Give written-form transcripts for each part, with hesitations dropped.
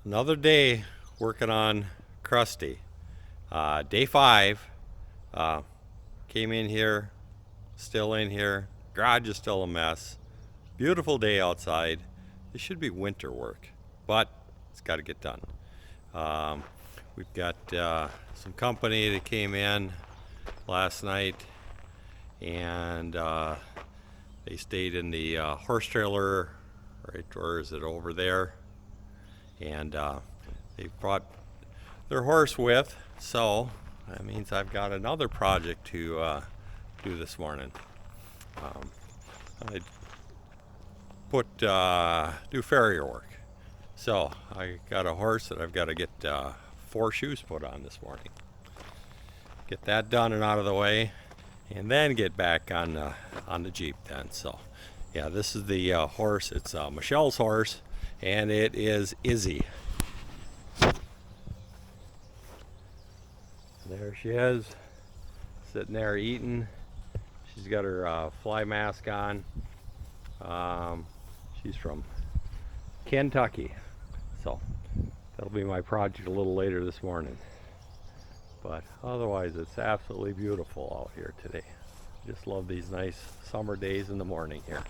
Another day working on Crusty. Day 5. Came in here, still in here. Garage is still a mess. Beautiful day outside. This should be winter work, but it's got to get done. We've got some company that came in last night, and they stayed in the horse trailer, right, or is it over there? And they brought their horse with, so that means I've got another project to do this morning. I do farrier work. So I got a horse that I've got to get 4 shoes put on this morning. Get that done and out of the way, and then get back on the Jeep then. So yeah, this is the horse. It's Michelle's horse, and it is Izzy. There she is, sitting there eating. She's got her fly mask on. She's from Kentucky, so that'll be my project a little later this morning. But otherwise, it's absolutely beautiful out here today. Just love these nice summer days in the morning here.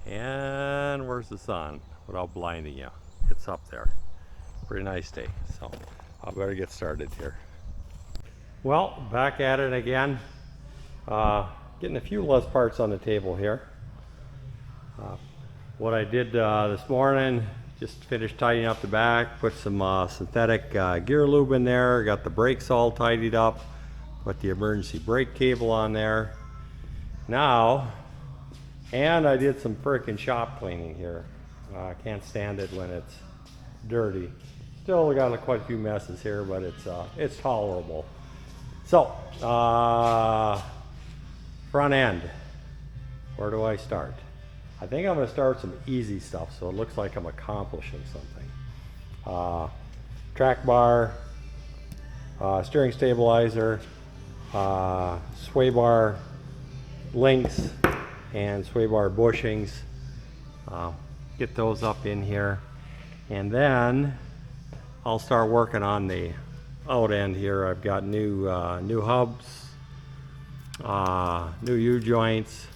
And where's the sun? Without blinding you, it's up there. Pretty nice day, so I better get started here. Well, back at it again. Getting a few less parts on the table here. What I did this morning, just finished tidying up the back, put some synthetic gear lube in there, got the brakes all tidied up, put the emergency brake cable on there. Now, and I did some frickin' shop cleaning here. I can't stand it when it's dirty. Still got quite a few messes here, but it's tolerable. So, front end, where do I start? I think I'm going to start with some easy stuff so it looks like I'm accomplishing something. Track bar, steering stabilizer, sway bar links, and sway bar bushings. Get those up in here, and then I'll start working on the out end here. I've got new hubs, new U-joints.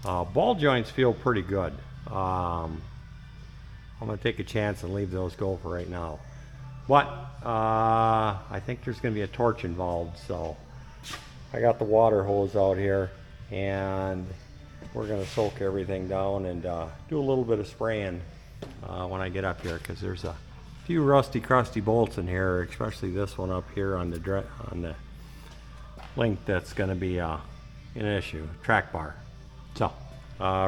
Ball joints feel pretty good. I'm going to take a chance and leave those go for right now. But I think there's going to be a torch involved, so I got the water hose out here, and we're going to soak everything down and do a little bit of spraying when I get up here, because there's a few rusty, crusty bolts in here, especially this one up here on the link that's going to be an issue, track bar. So,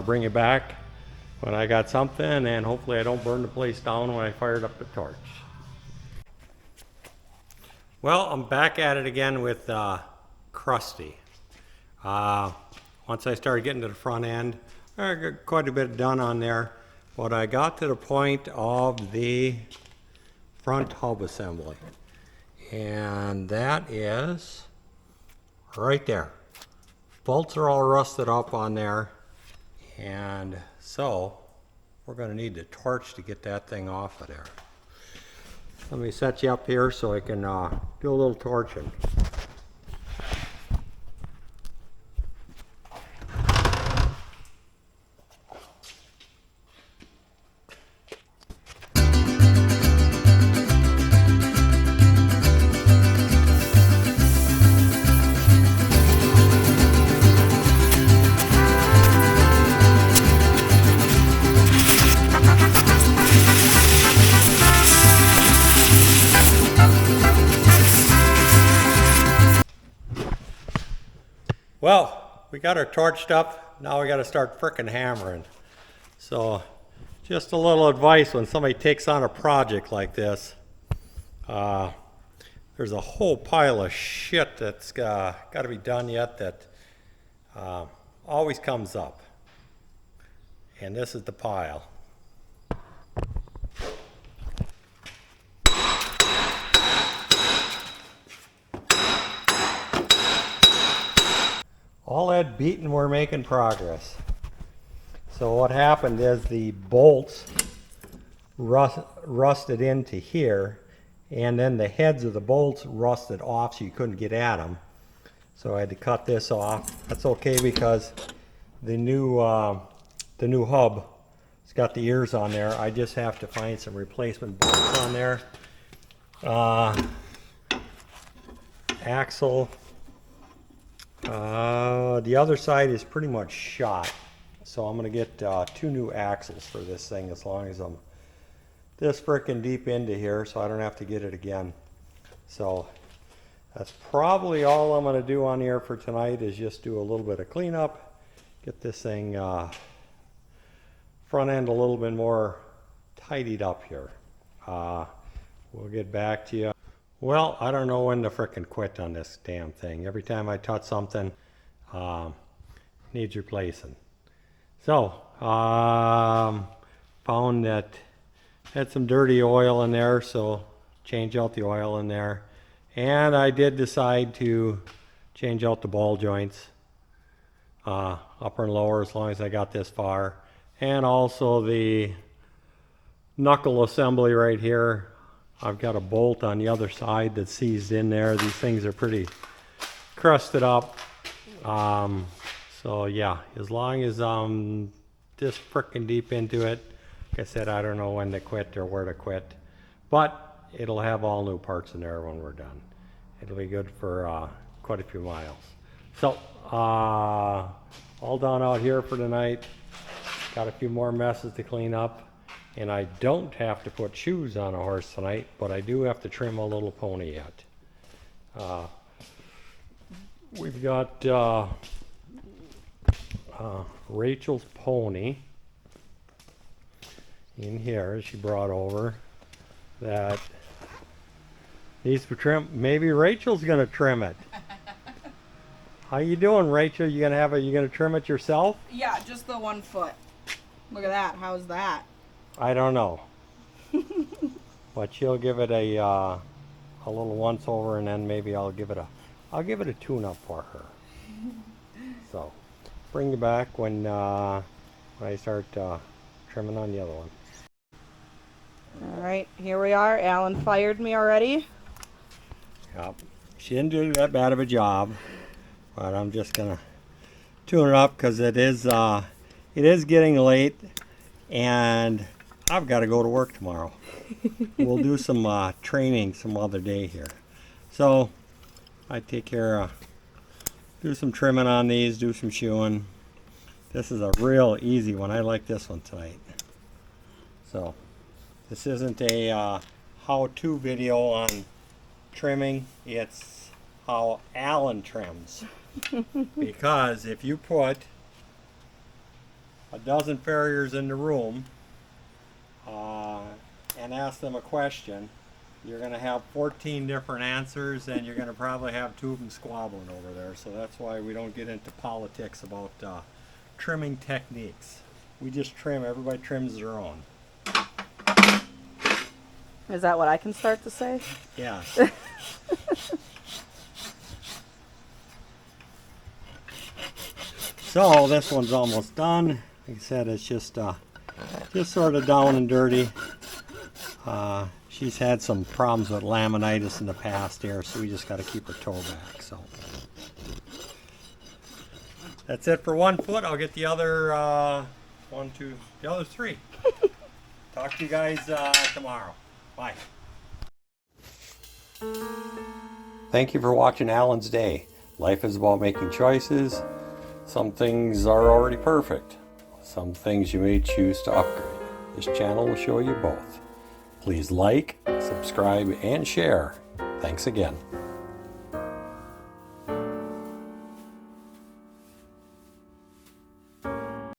bring it back when I got something, and hopefully I don't burn the place down when I fired up the torch. Well, I'm back at it again with Crusty. Once I started getting to the front end, I got quite a bit done on there, but I got to the point of the front hub assembly, and that is right there. Bolts are all rusted up on there, and so we're going to need the torch to get that thing off of there. Let me set you up here so I can do a little torching. Well, we got her torched up. Now we got to start frickin' hammering. So, just a little advice when somebody takes on a project like this. There's a whole pile of shit that's got to be done yet that always comes up. And this is the pile. All that beating, we're making progress. So what happened is the bolts rusted into here, and then the heads of the bolts rusted off so you couldn't get at them. So I had to cut this off. That's okay because the new hub, it's got the ears on there. I just have to find some replacement bolts on there. Axle. The other side is pretty much shot. So I'm going to get 2 new axles for this thing as long as I'm this frickin' deep into here, so I don't have to get it again. So that's probably all I'm going to do on here for tonight, is just do a little bit of cleanup, get this thing front end a little bit more tidied up here. We'll get back to you. Well, I don't know when to frickin' quit on this damn thing. Every time I touch something, needs replacing. So, found that had some dirty oil in there, so change out the oil in there. And I did decide to change out the ball joints, upper and lower, as long as I got this far. And also the knuckle assembly right here. I've got a bolt on the other side that's seized in there. These things are pretty crusted up. So yeah, as long as I'm this frickin' deep into it, like I said, I don't know when to quit or where to quit, but it'll have all new parts in there when we're done. It'll be good for quite a few miles. So all done out here for tonight. Got a few more messes to clean up, and I don't have to put shoes on a horse tonight, but I do have to trim a little pony yet. We've got Rachel's pony in here she brought over that needs to trim. Maybe Rachel's gonna trim it. How you doing, Rachel? You gonna trim it yourself? Yeah, just the 1 foot. Look at that. How's that? I don't know. But she'll give it a little once over, and then maybe I'll give it a tune up for her. So bring you back when I start trimming on the other one. All right, here we are. Alan fired me already. Yep. She didn't do that bad of a job, but I'm just gonna tune it up because it is getting late, and I've got to go to work tomorrow. We'll do some training some other day here. So I take care of, do some trimming on these, do some shoeing. This is a real easy one. I like this one tonight. So this isn't a how-to video on trimming. It's how Alan trims. Because if you put a dozen farriers in the room and ask them a question, you're going to have 14 different answers, and you're going to probably have 2 of them squabbling over there. So that's why we don't get into politics about trimming techniques. We just trim. Everybody trims their own. Is that what I can start to say? Yeah. So this one's almost done. Like I said, it's just sort of down and dirty. She's had some problems with laminitis in the past here, so we just got to keep her toe back. So that's it for 1 foot. I'll get the other the other 3. Talk to you guys tomorrow. Bye. Thank you for watching Alan's Day. Life is about making choices. Some things are already perfect. Some things you may choose to upgrade. This channel will show you both. Please like, subscribe, and share. Thanks again.